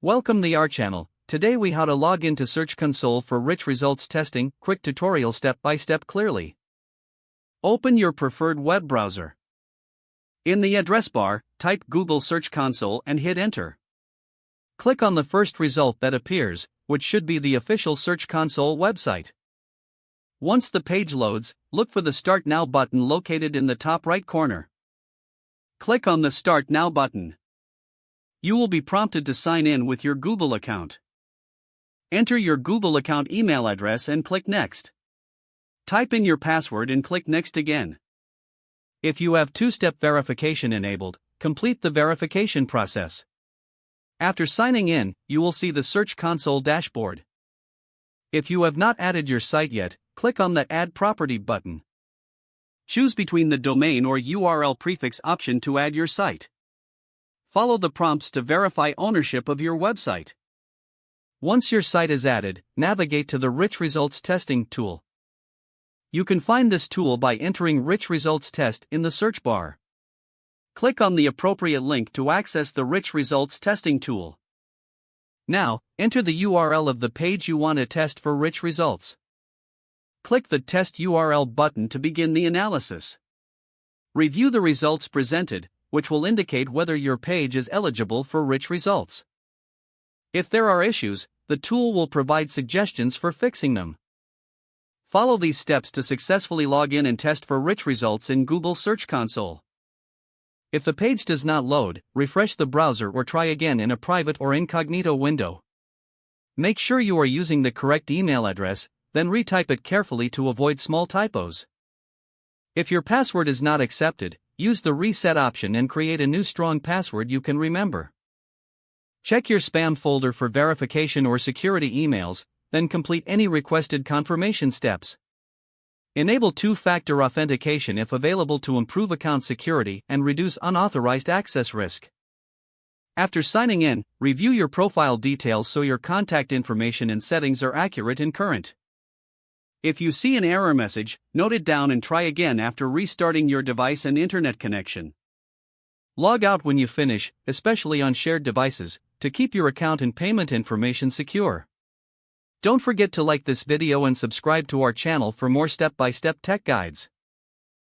Welcome the our channel. Today we how to log into Search Console for rich results testing, quick tutorial step by step clearly. Open your preferred web browser. In the address bar, type Google Search Console and hit enter. Click on the first result that appears, which should be the official Search Console website. Once the page loads, look for the Start Now button located in the top right corner. Click on the Start Now button. You will be prompted to sign in with your Google account. Enter your Google account email address and click Next. Type in your password and click Next again. If you have two-step verification enabled, complete the verification process. After signing in, you will see the Search Console dashboard. If you have not added your site yet, click on the Add Property button. Choose between the domain or URL prefix option to add your site. Follow the prompts to verify ownership of your website. Once your site is added, navigate to the Rich Results Testing tool. You can find this tool by entering Rich Results Test in the search bar. Click on the appropriate link to access the Rich Results Testing tool. Now, enter the URL of the page you want to test for rich results. Click the Test URL button to begin the analysis. Review the results presented, which will indicate whether your page is eligible for rich results. If there are issues, the tool will provide suggestions for fixing them. Follow these steps to successfully log in and test for rich results in Google Search Console. If the page does not load, refresh the browser or try again in a private or incognito window. Make sure you are using the correct email address, then retype it carefully to avoid small typos. If your password is not accepted, use the reset option and create a new strong password you can remember. Check your spam folder for verification or security emails, then complete any requested confirmation steps. Enable two-factor authentication if available to improve account security and reduce unauthorized access risk. After signing in, review your profile details so your contact information and settings are accurate and current. If you see an error message, note it down and try again after restarting your device and internet connection. Log out when you finish, especially on shared devices, to keep your account and payment information secure. Don't forget to like this video and subscribe to our channel for more step-by-step tech guides.